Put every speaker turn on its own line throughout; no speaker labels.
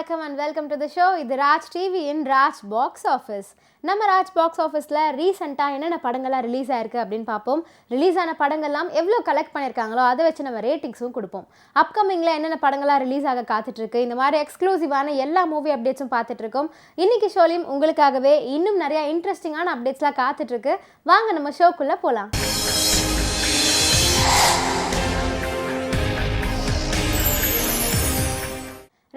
வணக்கம் and welcome to the show. இது Raj TV in Raj box office. நம்ம ராஜ் பாக்ஸ் ஆஃபீஸில் ரீசெண்டாக என்னென்ன படங்கள்லாம் ரிலீஸ் ஆயிருக்கு அப்படின்னு பார்ப்போம். ரிலீஸ் ஆன படங்கள்லாம் எவ்வளோ கலெக்ட் பண்ணியிருக்காங்களோ அதை வச்சு நம்ம ரேட்டிங்ஸும் கொடுப்போம். அப்கமிங்கில் என்னென்ன படங்கள்லாம் ரிலீஸ் ஆக காத்துட்ருக்கு, இந்த மாதிரி எக்ஸ்க்ளூசிவான எல்லா மூவி அப்டேட்ஸும் பார்த்துட்ருக்கோம். இன்றைக்கி ஷோலையும் உங்களுக்காகவே இன்னும் நிறையா இன்ட்ரெஸ்டிங்கான அப்டேட்ஸ்லாம் காத்துட்ருக்கு. வாங்க நம்ம ஷோக்குள்ளே போகலாம்.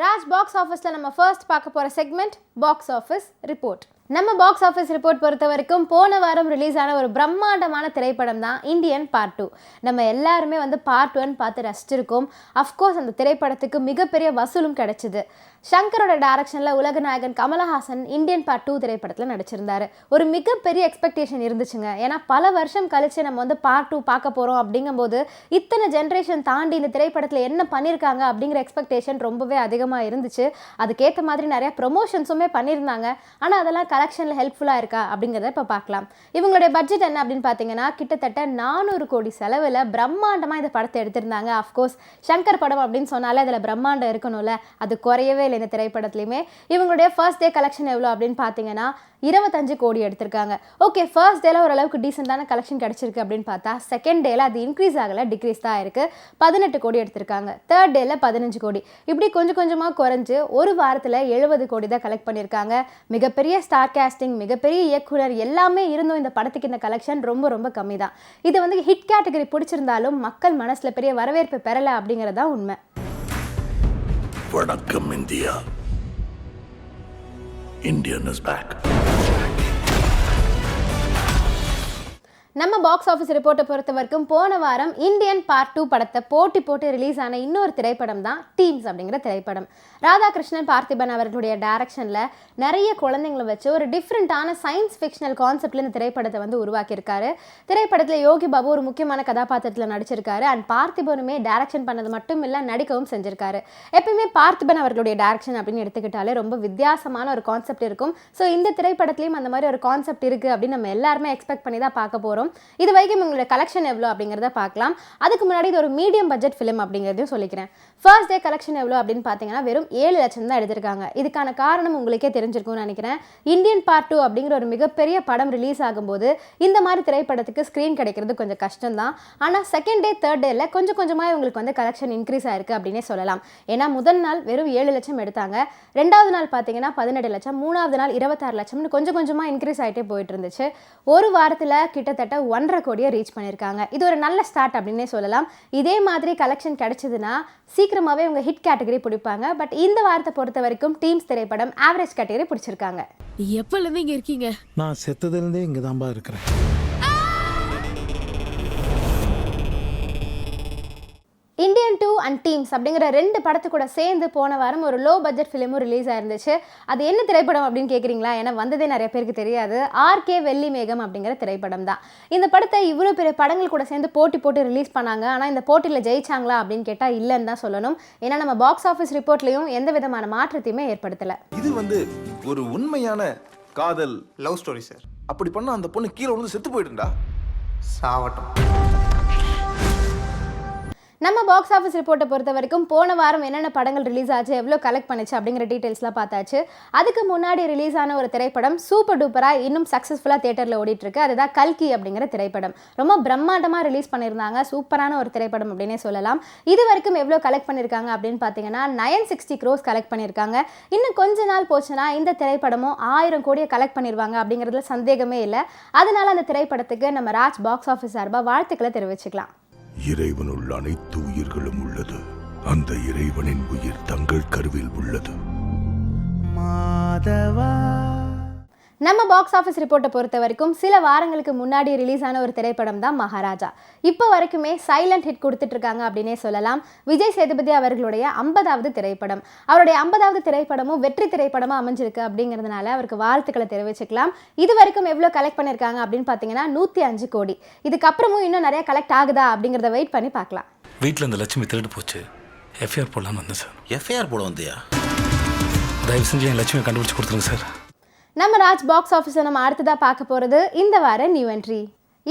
ராஜ் பாக்ஸ் ஆஃபீஸில் நம்ம ஃபர்ஸ்ட் பார்க்க போகிற செக்மெண்ட் பாக்ஸ் ஆஃபீஸ் ரிப்போர்ட். நம்ம பாக்ஸ் ஆஃபீஸ் ரிப்போர்ட் பொறுத்த வரைக்கும் போன வாரம் ரிலீஸ் ஆன ஒரு பிரம்மாண்டமான திரைப்படம் தான் இந்தியன் பார்ட் 2. நம்ம எல்லாருமே பார்ட் 1 பார்த்து ரசிச்சிருக்கோம். அஃப்கோர்ஸ் அந்த திரைப்படத்துக்கு மிகப்பெரிய வசூலும் கிடைச்சிது. ஷங்கரோட டைரக்ஷனில் உலக நாயகன் கமலஹாசன் இந்தியன் பார்ட் 2 திரைப்படத்தில் நடிச்சிருந்தார். ஒரு மிகப்பெரிய எக்ஸ்பெக்டேஷன் இருந்துச்சுங்க. ஏன்னா பல வருஷம் கழிச்சு நம்ம பார்ட் 2 பார்க்க போகிறோம் அப்படிங்கும்போது இத்தனை ஜென்ரேஷன் தாண்டி இந்த திரைப்படத்தில் என்ன பண்ணியிருக்காங்க அப்படிங்கிற எக்ஸ்பெக்டேஷன் ரொம்பவே அதிகமாக இருந்துச்சு. அதுக்கேற்ற மாதிரி நிறையா ப்ரொமோஷன்ஸுமே பண்ணியிருந்தாங்க. ஆனால் அதெல்லாம் கலெக்ஷனில் ஹெல்ப்ஃபுல்லாக இருக்கா அப்படிங்கிறத இப்போ பார்க்கலாம். இவங்களுடைய பட்ஜெட் என்ன அப்படின்னு பார்த்தீங்கன்னா கிட்டத்தட்ட 400 கோடி செலவில் பிரம்மாண்டமாக இந்த படத்தை எடுத்திருந்தாங்க. அஃப்கோர்ஸ் ஷங்கர் படம் அப்படின்னு சொன்னாலே அதில் பிரம்மாண்டம் இருக்கணும்ல, அது குறையவே இல்லை இந்த திரைப்படத்துலையுமே. இவங்களுடைய ஃபர்ஸ்ட் டே கலெக்ஷன் எவ்வளோ அப்படின்னு பார்த்தீங்கன்னா 25 கோடி எடுத்திருக்காங்க. ஓகே, ஃபர்ஸ்ட் டேல ஓரளவுக்கு டீசெண்டான கலெக்ஷன் கிடச்சிருக்கு அப்படின்னு பார்த்தா செகண்ட் டேல அது இன்க்ரீஸ் ஆகலை, டிக்ரீஸ் தான் இருக்குது. 18 கோடி எடுத்திருக்காங்க. தேர்ட் டேல 15 கோடி. இப்படி கொஞ்சம் கொஞ்சமாக குறைஞ்சு ஒரு வாரத்தில் 70 கோடி தான் கலெக்ட் பண்ணியிருக்காங்க. மிகப்பெரிய ஸ்டார் காஸ்டிங், மிகப்பெரிய இயக்குனர் எல்லாமே இருந்தும் இந்த படத்துக்கு இந்த கலெக்ஷன் ரொம்ப ரொம்ப கம்மி தான். இது ஹிட் கேட்டகரி பிடிச்சிருந்தாலும் மக்கள் மனசில் பெரிய வரவேற்பு பெறலை அப்படிங்கிறது தான் உண்மை.
வணக்கம் இந்தியா. Indian is back.
நம்ம பாக்ஸ் ஆஃபீஸ் ரிப்போர்ட்டை பொறுத்த வரைக்கும் போன வாரம் இந்தியன் பார்ட் 2 படத்தை போட்டி போட்டு ரிலீஸ் ஆன இன்னொரு திரைப்படம் தான் டீம்ஸ் அப்படிங்கிற திரைப்படம். ராதாகிருஷ்ணன் பார்த்திபன் அவர்களுடைய டைரக்ஷனில் நிறைய குழந்தைங்களை வச்சு ஒரு டிஃப்ரெண்ட்டான சயின்ஸ் ஃபிக்ஷனல் கான்செப்டில் இந்த திரைப்படத்தை உருவாக்கியிருக்காரு. திரைப்படத்தில் யோகி பாபு ஒரு முக்கியமான கதாபாத்திரத்தில் நடிச்சிருக்காரு. அண்ட் பார்த்திபனுமே டைரக்ஷன் பண்ணது மட்டும் இல்லை, நடிக்கவும் செஞ்சிருக்காரு. எப்பயுமே பார்த்திபன் அவர்களுடைய டைரக்ஷன் அப்படின்னு எடுத்துக்கிட்டாலே ரொம்ப வித்தியாசமான ஒரு கான்செப்ட் இருக்கும். ஸோ இந்த திரைப்படத்துலையும் அந்த மாதிரி ஒரு கான்செப்ட் இருக்குது அப்படின்னு நம்ம எல்லாருமே எக்ஸ்பெக்ட் பண்ணி தான் பார்க்க போகிறோம். இது வரைக்கும் உங்களுடைய கலெக்ஷன் எவ்வளோ அப்படிங்கிறத பார்க்கலாம். அதுக்கு முன்னாடி இது ஒரு மீடியம் பட்ஜெட் ஃபிலிம் அப்படிங்கிறதையும் சொல்லிக்கிறேன். ஃபர்ஸ்ட் டே கலெக்ஷன் எவ்வளோ அப்படின்னு பார்த்தீங்கன்னா வெறும் 7 லட்சம் தான் எடுத்திருக்காங்க. இதுக்கான காரணம் உங்களுக்கே தெரிஞ்சிருக்கும்னு நினைக்கிறேன். இந்தியன் பார்ட் 2 அப்படிங்கிற ஒரு மிகப்பெரிய படம் ரிலீஸ் ஆகும்போது இந்த மாதிரி திரைப்படத்துக்கு ஸ்க்ரீன் கிடைக்கிறது கொஞ்சம் கஷ்டம் தான். ஆனால் செகண்ட் டே தேர்ட் டேல கொஞ்சம் கொஞ்சமாக இவங்களுக்கு கலெக்ஷன் இன்க்ரீஸ் ஆயிருக்கு அப்படின்னே சொல்லலாம். ஏன்னா முதல் நாள் வெறும் 7 லட்சம் எடுத்தாங்க, ரெண்டாவது நாள் பார்த்தீங்கன்னா 18 லட்சம், மூணாவது நாள் 26 லட்சம்னு கொஞ்சம் கொஞ்சமாக இன்க்ரீஸ் ஆகிட்டே போயிட்டு இருந்துச்சு. ஒரு வாரத்தில் கிட்டத்தட்ட 1.5 கோடியை ரீச் பண்ணியிருக்காங்க. இது ஒரு நல்ல ஸ்டார்ட் அப்படின்னே சொல்லலாம். இதே மாதிரி கலெக்ஷன் கிடைச்சதுன்னா சீக்கிரமாகவே உங்கள் ஹிட் கேட்டகரி பிடிப்பாங்க. பட் இந்த வாரத்தை பொறுத்த வரைக்கும் டீம்ஸ் திரைப்படம் ஆவரேஜ் கேட்டகரி பிடிச்சிருக்காங்க.
எப்பலேருந்து இங்கே இருக்கீங்க?
நான் செத்ததுலேருந்தே இங்கே தான்பா இருக்கிறேன்.
இந்தியன் 2 அண்ட் டீம்ஸ் அப்படிங்கிற 2 படத்து கூட சேர்ந்து போன வாரம் ஒரு லோ பட்ஜெட் ஃபிலிமும் ரிலீஸ் ஆயிருந்துச்சு. அது என்ன திரைப்படம் அப்படின்னு கேட்குறீங்களா? ஏன்னா வந்ததே நிறைய பேருக்கு தெரியாது. ஆர்கே வெள்ளி மேகம் அப்படிங்கிற திரைப்படம் தான். இந்த படத்தை இவ்வளோ பெரிய படங்கள் கூட சேர்ந்து போட்டி போட்டு ரிலீஸ் பண்ணாங்க. ஆனால் இந்த போட்டியில் ஜெயிச்சாங்களா அப்படின்னு கேட்டால் இல்லைன்னு தான் சொல்லணும். ஏன்னா நம்ம பாக்ஸ் ஆஃபீஸ் ரிப்போர்ட்லையும் எந்த விதமான மாற்றத்தையுமே ஏற்படுத்தலை.
இது ஒரு உண்மையான காதல்
லவ் ஸ்டோரி சார்.
அப்படி பண்ணா அந்த பொண்ணு கீழே வந்து செத்து போயிடுண்டா.
சாவட்டம்.
நம்ம பாக்ஸ் ஆஃபீஸ் ரிப்போர்ட்டை பொறுத்த வரைக்கும் போன வாரம் என்னென்ன படங்கள் ரிலீஸ் ஆச்சு, எவ்வளோ கலெக்ட் பண்ணிச்சு அப்படிங்கிற டீட்டெயில்ஸ்லாம் பார்த்தாச்சு. அதுக்கு முன்னாடி ரிலீஸ் ஆன ஒரு திரைப்படம் சூப்பர் டூப்பராக இன்னும் சக்ஸஸ்ஃபுல்லாக தியேட்டரில் ஓடிட்டுருக்கு. அதுதான் கல்கி அப்படிங்கிற திரைப்படம். ரொம்ப பிரம்மாண்டமாக ரிலீஸ் பண்ணியிருந்தாங்க. சூப்பரான ஒரு திரைப்படம் அப்படின்னே சொல்லலாம். இது வரைக்கும் எவ்வளோ கலெக்ட் பண்ணியிருக்காங்க அப்படின்னு பார்த்தீங்கன்னா 960 crores கலெக்ட் பண்ணியிருக்காங்க. இன்னும் கொஞ்ச நாள் போச்சுன்னா இந்த திரைப்படமும் 1000 கோடியை கலெக்ட் பண்ணிடுவாங்க அப்படிங்கிறதுல சந்தேகமே இல்லை. அதனால அந்த திரைப்படத்துக்கு நம்ம ராஜ் பாக்ஸ் ஆஃபீஸ் சார்பாக வாழ்த்துக்களை தெரிவிச்சுக்கலாம்.
இறைவனுள் அனைத்து உயிர்களும் உள்ளது. அந்த இறைவனின் உயிர் தங்கள் கருவில் உள்ளது.
மாதவா.
நம்ம பாக்ஸ் ஆஃபீஸ் ரிப்போர்ட்டை பொறுத்த வரைக்கும் சில வாரங்களுக்கு முன்னாடி ரிலீஸ் ஆன ஒரு திரைப்படம் தான் மகாராஜா. இப்போ வரைக்குமே சைலண்ட் ஹிட் கொடுத்துட்ருக்காங்க அப்படின்னே சொல்லலாம். விஜய் சேதுபதி அவர்களுடைய 50வது திரைப்படம். அவருடைய 50வது திரைப்படமும் வெற்றி திரைப்படமாக அமைஞ்சிருக்கு அப்படிங்கிறதுனால அவருக்கு வாழ்த்துக்களை தெரிவிச்சுக்கலாம். இது வரைக்கும் எவ்வளோ கலெக்ட் பண்ணியிருக்காங்க அப்படின்னு பார்த்தீங்கன்னா 105 கோடி. இதுக்கப்புறமும் இன்னும் நிறைய கலெக்ட் ஆகுதா அப்படிங்கிறத வெயிட் பண்ணி பார்க்கலாம்.
வீட்டில் இந்த லட்சுமி திருட்டு போச்சு, எஃப்ஐஆர் போடலான்னு வந்தேன் சார்.
எஃப்ஐஆர் போட வந்தியா?
தயவு செஞ்சு என் லட்சுமியை கண்டுபிடிச்சி கொடுத்துருங்க சார்.
நம்ம ராஜ் பாக்ஸ் ஆஃபீஸில் நம்ம அடுத்ததாக பார்க்க போகிறது இந்த வார நியூ என்ட்ரி.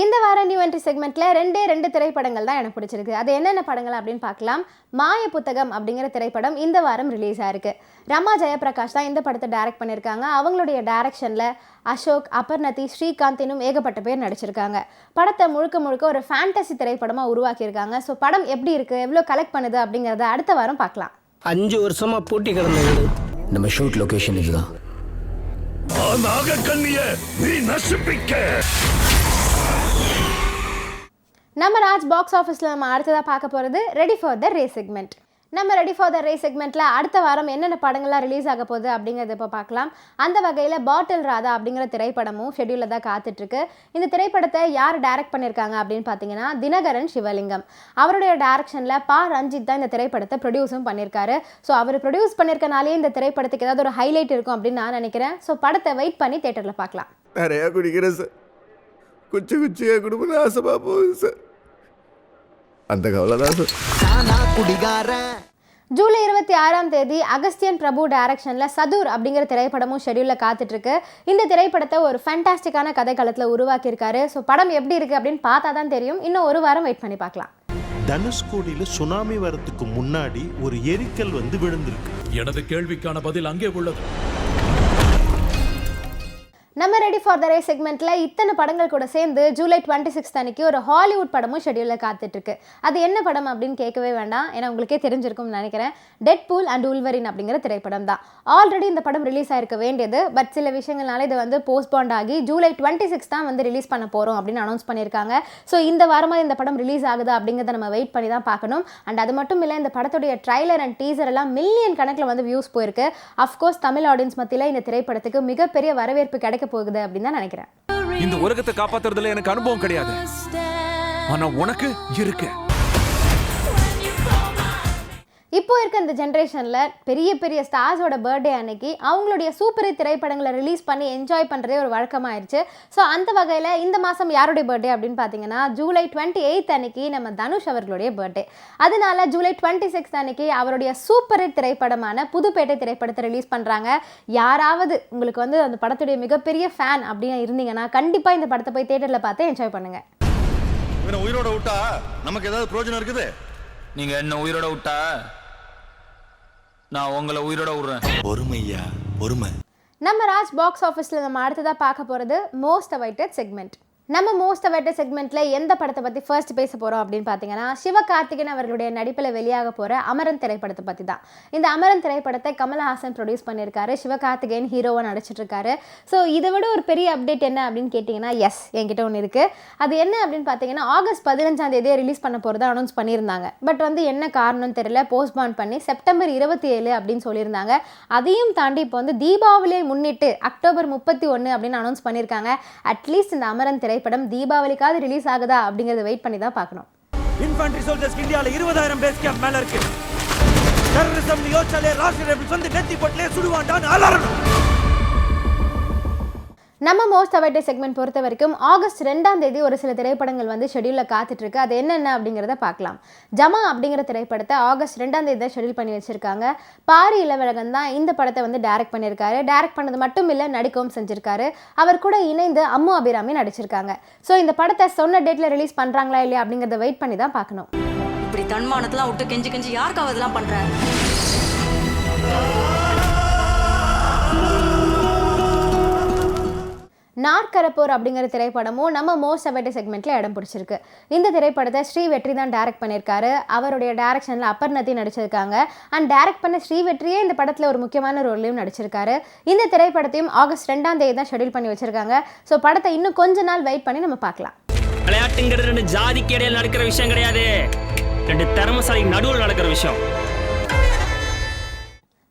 இந்த வார நியூ என்ட்ரி செக்மெண்ட்ல ரெண்டு திரைப்படங்கள் தான் எனக்கு பிடிச்சிருக்கு. அது என்னென்ன படங்கள் அப்படின்னு பார்க்கலாம். மாய புத்தகம் அப்படிங்கிற திரைப்படம் இந்த வாரம் ரிலீஸ் ஆயிருக்கு. ரமா ஜெயபிரகாஷ் தான் இந்த படத்தை டைரக்ட் பண்ணியிருக்காங்க. அவங்களுடைய டைரக்ஷன்ல அசோக், அபர்ணதி, ஸ்ரீகாந்த் இன்னும் ஏகப்பட்ட பேர் நடிச்சிருக்காங்க. படத்தை முழுக்க ஒரு ஃபேண்டசி திரைப்படமாக உருவாக்கியிருக்காங்க. ஸோ படம் எப்படி இருக்கு, எவ்வளோ கலெக்ட் பண்ணுது அப்படிங்கிறத அடுத்த வாரம் பார்க்கலாம்.
5 வருஷமா பூட்டி கிடந்த வீடு. நம்ம ஷூட் லொகேஷன் இதுதான்.
நம்ம ராஜ் பாக்ஸ் ஆஃபீஸில் நம்ம அடுத்ததாக பார்க்க போகிறது ready for the race segment. நம்ம ரெடி ஃபார் த ரேஸ் செக்மெண்ட்டில் அடுத்த வாரம் என்னென்ன படங்கள்லாம் ரிலீஸ் ஆக போகுது அப்படிங்கிறத இப்போ பார்க்கலாம். அந்த வகையில் பாட்டில் ராதா அப்படிங்கிற திரைப்படமும் ஷெட்யூலில் தான் காத்துட்ருக்கு. இந்த திரைப்படத்தை யார் டைரக்ட் பண்ணியிருக்காங்க அப்படின்னு பார்த்தீங்கன்னா தினகரன் சிவலிங்கம். அவருடைய டைரக்ஷனில் ரஞ்சித் தான் இந்த திரைப்படத்தை ப்ரொடியூஸும் பண்ணியிருக்காரு. ஸோ அவர் ப்ரொடியூஸ் பண்ணியிருக்கனாலே இந்த திரைப்படத்துக்கு ஏதாவது ஒரு ஹைலைட் இருக்கும் அப்படின்னு நான் நினைக்கிறேன். ஸோ படத்தை வெயிட் பண்ணி தேட்டரில் பார்க்கலாம்.
நிறையா குடிக்கிறேன் சார், குச்சியாக குடும்பம் ஆசைப்பா போகுது சார், அந்த கவலை தான் சார்.
ஜூலை 26ஆம் தேதி அகஸ்தியன் பிரபு டைரக்ஷனில் சதுர் அப்படிங்கிற திரைப்படமும் ஷெட்யூலில் காத்துட்ருக்கு. இந்த திரைப்படத்தை ஒரு ஃபேண்டாஸ்டிக்கான கதைக்களத்தில் உருவாக்கியிருக்காரு. ஸோ படம் எப்படி இருக்குது அப்படின்னு பார்த்தா தான் தெரியும். இன்னும் ஒரு வாரம் வெயிட் பண்ணி பார்க்கலாம்.
தனுஷ்கோடியில் சுனாமி வரத்துக்கு முன்னாடி ஒரு எரிக்கல் வந்து விழுந்திருக்கு.
எனது கேள்விக்கான பதில் அங்கே உள்ளது.
நம்ம ரெடி ஃபார் த ரேஸ் செக்மெண்ட்டில் இத்தனை படங்கள் கூட சேர்ந்து ஜூலை 26 அன்னைக்கு ஒரு ஹாலிவுட் படமும் ஷெட்யூலில் காத்துட்ருக்கு. அது என்ன படம் அப்படின்னு கேட்கவே வேண்டாம், ஏன்னா உங்களுக்கே தெரிஞ்சிருக்கும்னு நினைக்கிறேன். டெட்பூல் அண்ட் உல்வரின் அப்படிங்கிற திரைப்படம் தான். ஆல்ரெடி இந்த படம் ரிலீஸ் ஆயிருக்க வேண்டியது, பட் சில விஷயங்கள்னால இது வந்து போஸ்ட்பாண்ட் ஆகி ஜூலை 26 தான் வந்து ரிலீஸ் பண்ண போகிறோம் அப்படின்னு அனௌன்ஸ் பண்ணியிருக்காங்க. ஸோ இந்த வாரமாக இந்த படம் ரிலீஸ் ஆகுதா அப்படிங்கிறத நம்ம வெயிட் பண்ணி தான் பார்க்கணும். அண்ட் அது மட்டும் இல்லை, இந்த படத்துடைய ட்ரைலர் அண்ட் டீசர் எல்லாம் மில்லியன் கணக்கில் வந்து வியூஸ் போயிருக்கு. அஃப்கோர்ஸ் தமிழ் ஆடியன்ஸ் மத்தியில் இந்த திரைப்படத்துக்கு மிகப்பெரிய வரவேற்பு கிடைக்க போகுது அப்படின்னு தான் நினைக்கிறேன்.
இந்த உலகத்தை காப்பாத்துறதுல எனக்கு அனுபவம் கிடையாது, ஆனா உனக்கு இருக்கு.
இப்போ இருக்க இந்த ஜென்ரேஷனில் பெரிய ஸ்டார்ஸோட பர்த்டே அன்னைக்கு அவங்களுடைய சூப்பர் ஹிட் திரைப்படங்களை ரிலீஸ் பண்ணி என்ஜாய் பண்ணுறதே ஒரு வழக்கமாயிருச்சு. ஸோ அந்த வகையில் இந்த மாதம் யாருடைய பர்த்டே அப்படின்னு பார்த்தீங்கன்னா ஜூலை 28 அன்னைக்கு நம்ம தனுஷ் அவர்களுடைய பர்த்டே. அதனால ஜூலை 26 அன்னைக்கு அவருடைய சூப்பர் ஹிட் திரைப்படமான புதுப்பேட்டை திரைப்படத்தை ரிலீஸ் பண்ணுறாங்க. யாராவது உங்களுக்கு வந்து அந்த படத்துடைய மிகப்பெரிய ஃபேன் அப்படின்னு இருந்தீங்கன்னா கண்டிப்பாக இந்த படத்தை போய் தேட்டரில் பார்த்து என்ஜாய் பண்ணுங்கள்.
உயிரோட விட்டா நமக்கு ஏதாவது பிரயோஜனம் இருக்குது?
நீங்க என்ன உயிரோட விட்டா நான் உங்களை உயிரோட விடுறேன்.
பொறுமையா பொறுமை.
நம்ம ராஜ் பாக்ஸ் ஆஃபீஸில் நம்ம அடுத்ததாக பார்க்க போகிறது மோஸ்ட் அவைட்டட் செக்மெண்ட். நம்ம மோஸ்ட் அவைட்டட் செக்மெண்ட்டில் எந்த படத்தை பற்றி ஃபர்ஸ்ட் பேச போகிறோம் அப்படின்னு பார்த்தீங்கன்னா சிவகார்த்திகேயன் அவர்களுடைய நடிப்பில் வெளியாக போகிற அமரன் திரைப்படத்தை பற்றி தான். இந்த அமரன் திரைப்படத்தை கமல்ஹாசன் ப்ரொடியூஸ் பண்ணியிருக்காரு. சிவகார்த்திகேயன் ஹீரோவாக நடிச்சிட்ருக்காரு. ஸோ இதை விட ஒரு பெரிய அப்டேட் என்ன அப்படின்னு கேட்டிங்கன்னா, எஸ் என்கிட்ட ஒன்று இருக்குது. அது என்ன அப்படின்னு பார்த்தீங்கன்னா ஆகஸ்ட் 15ஆம் தேதியை ரிலீஸ் பண்ண போகிறதா அனௌன்ஸ் பண்ணியிருந்தாங்க. பட் வந்து என்ன காரணம்னு தெரியல, போஸ்ட்பாண்ட் பண்ணி செப்டம்பர் 27 அப்படின்னு சொல்லியிருந்தாங்க. அதையும் தாண்டி இப்போ வந்து தீபாவளியை முன்னிட்டு அக்டோபர் 31 அப்படின்னு அனௌன்ஸ் பண்ணியிருக்காங்க. அட்லீஸ்ட் இந்த அமரன் திரைப்படம் தீபாவளிக்காவது ரிலீஸ் ஆகுதா அப்படிங்கறத வெயிட் பண்ணி தான் பார்க்கணும்.
இன்ஃபென்ட்ரி சோல்ஜர்ஸ் இந்தியால 20000 பேஸ் கேம்ப் மேல இருக்கு. டெரரிசம் யோசலே ராஷ்டிரிய ரேபிள்ஸ் வந்து நெத்தி போட்லே சுடுவாண்டான்னு அலறணும்.
நம்ம மோஸ்ட் அவைட்டட் செக்மெண்ட் பொறுத்த வரைக்கும் ஆகஸ்ட் 2ஆம் தேதி ஒரு சில திரைப்படங்கள் வந்து ஷெட்யூலில் காத்துட்ருக்கு. அது என்னென்ன அப்படிங்கிறத பார்க்கலாம். ஜமா அப்படிங்கிற திரைப்படத்தை ஆகஸ்ட் 2ஆம் தேதி தான் ஷெட்யூல் பண்ணி வச்சிருக்காங்க. பாரி இளவழகன் தான் இந்த படத்தை வந்து டைரக்ட் பண்ணியிருக்காரு. டைரக்ட் பண்ணது மட்டும் இல்லை, நடிக்கவும் செஞ்சிருக்காரு. அவர் கூட இணைந்து அம்மு அபிராமி நடிச்சிருக்காங்க. ஸோ இந்த படத்தை சொன்ன டேட்டில் ரிலீஸ் பண்ணுறாங்களா இல்லையா அப்படிங்கிறத வெயிட் பண்ணி தான் பார்க்கணும்.
இப்படி தன்மானத்தெல்லாம் விட்டு கெஞ்சி யாருக்காவது இதெல்லாம் பண்ணுறேன்.
நாற்கரப்போர் அப்படிங்கிற திரைப்படமும் நம்ம மோஸ்ட் அவைட்டட் செக்மெண்ட்டில் இடம் பிடிச்சிருக்கு. இந்த திரைப்படத்தை ஸ்ரீ வெற்றி தான் டைரக்ட் பண்ணியிருக்காரு. அவருடைய டைரக்ஷனில் அபர்ணதி நடிச்சிருக்காங்க. அண்ட் டைரக்ட் பண்ண ஸ்ரீ வெற்றியே இந்த படத்தில் ஒரு முக்கியமான ரோல்லையும் நடிச்சிருக்காரு. இந்த திரைப்படத்தையும் ஆகஸ்ட் 2ஆம் தேதி தான் ஷெட்யூல் பண்ணி வச்சிருக்காங்க. ஸோ படத்தை இன்னும் கொஞ்ச நாள் வெயிட் பண்ணி நம்ம பார்க்கலாம்.
விளையாட்டுங்கிறது 2 ஜாதிக்கு இடையில் நடக்கிற விஷயம் கிடையாது, 2 திறமைசாலிக்கு நடுவில் நடக்கிற விஷயம்.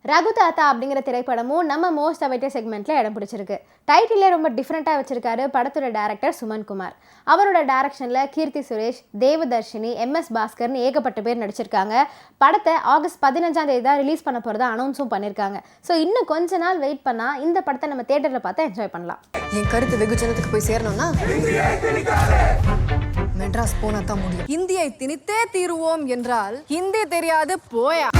ரகு தாத்தா அப்படிங்கிற திரைப்படமும் நம்ம மோஸ்ட் அவைட்டட் செக்மெண்ட்டில் இடம் பிடிச்சிருக்கு. டைட்டிலே ரொம்ப டிஃப்ரெண்ட்டாக வச்சிருக்காரு படத்தோட டைரக்டர் சுமன் குமார். அவரோட டைரக்ஷனில் கீர்த்தி சுரேஷ், தேவதர்ஷினி, MS பாஸ்கர்னு ஏகப்பட்ட பேர் நடிச்சிருக்காங்க. படத்தை ஆகஸ்ட் 15ஆம் தேதி தான் ரிலீஸ் பண்ண போகிறதா அனௌன்ஸும் பண்ணியிருக்காங்க. ஸோ இன்னும் கொஞ்ச நாள் வெயிட் பண்ணால் இந்த படத்தை நம்ம தேட்டரில் பார்த்து என்ஜாய் பண்ணலாம்.
என் கருத்து வெகுஜனத்துக்கு போய் சேரணும்னா மெட்ராஸ் போனா தான் முடியும். இந்தியை திணித்தே தீருவோம் என்றால் ஹிந்தி தெரியாது போயா.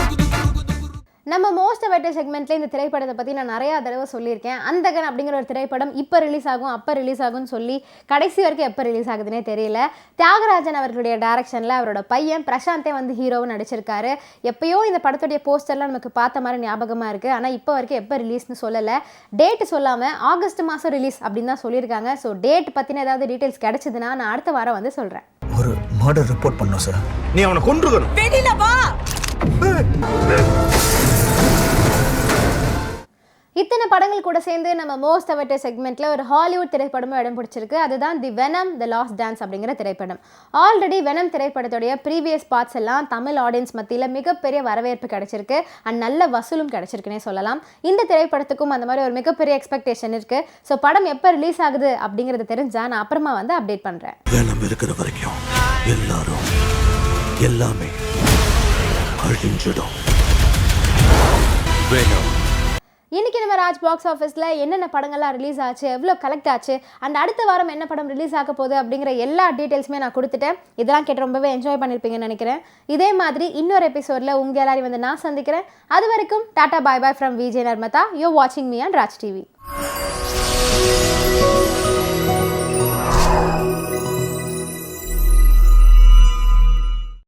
நம்ம மோஸ்ட் அவைட்டட் செக்மெண்ட்ல இந்த திரைப்படத்தை பற்றி நான் நிறையா தடவை சொல்லியிருக்கேன். அந்தகன் அப்படிங்கிற ஒரு திரைப்படம் இப்போ ரிலீஸ் ஆகும் அப்போ ரிலீஸ் ஆகும்னு சொல்லி கடைசி வரைக்கும் எப்போ ரிலீஸ் ஆகுதுன்னே தெரியல. தியாகராஜன் அவர்களுடைய டைரக்ஷனில் அவரோட பையன் பிரசாந்தே வந்து ஹீரோவும் நடிச்சிருக்காரு. எப்பயோ இந்த படத்துடைய போஸ்டர்லாம் நமக்கு பார்த்த மாதிரி ஞாபகமாக இருக்குது. ஆனால் இப்போ வரைக்கும் எப்போ ரிலீஸ்னு சொல்லலை. டேட்டு சொல்லாமல் ஆகஸ்ட் மாதம் ரிலீஸ் அப்படின்னு தான் சொல்லியிருக்காங்க. ஸோ டேட் பற்றின ஏதாவது டீட்டெயில்ஸ் கிடைச்சதுன்னா நான் அடுத்த வாரம் வந்து சொல்கிறேன்.
ஒரு மர்டர் ரிப்போர்ட் பண்ணோம் சார்.
நீ அவனை கொன்றுக்கணும்.
வெளியில வா.
இத்தனை படங்கள் கூட சேர்ந்து நம்ம மோஸ்ட் அவைட்டட் செக்மெண்ட்டில் ஒரு ஹாலிவுட் திரைப்படமும் இடம் பிடிச்சிருக்கு. அதுதான் தி வெனம் த லாஸ்ட் டான்ஸ் அப்படிங்கிற திரைப்படம். ஆல்ரெடி வெனம் திரைப்படத்துடைய ப்ரீவியஸ் பார்ட்ஸ் எல்லாம் தமிழ் ஆடியன்ஸ் மத்தியில் மிகப்பெரிய வரவேற்பு கிடைச்சிருக்கு அண்ட் நல்ல வசூலும் கிடைச்சிருக்குன்னே சொல்லலாம். இந்த திரைப்படத்துக்கும் அந்த மாதிரி ஒரு மிகப்பெரிய எக்ஸ்பெக்டேஷன் இருக்குது. ஸோ படம் எப்போ ரிலீஸ் ஆகுது அப்படிங்கிறது தெரிஞ்சால் நான் அப்புறமா வந்து அப்டேட் பண்ணுறேன்.
வெனம் இருக்கிற வரைக்கும் எல்லாரும் எல்லாமே அழிஞ்சிடும். வெனம்.
இன்றைக்கி நம்ம ராஜ் பாக்ஸ் ஆஃபீஸில் என்னென்ன படங்கள்லாம் ரிலீஸ் ஆச்சு, எவ்வளோ கலெக்ட் ஆச்சு அண்ட் அடுத்த வாரம் என்ன படம் ரிலீஸ் ஆக போகுது அப்படிங்கிற எல்லா டீட்டெயில்ஸுமே நான் கொடுத்துட்டேன். இதெல்லாம் கேட்டு ரொம்பவே என்ஜாய் பண்ணியிருப்பீங்கன்னு நினைக்கிறேன். இதே மாதிரி இன்னொரு எபிசோடில் உங்கள் எல்லாரையும் வந்து நான் சந்திக்கிறேன். அது வரைக்கும் tata bye bye from Vijay Narmada. You வாட்சிங் மீ ஆன் ராஜ் டிவி.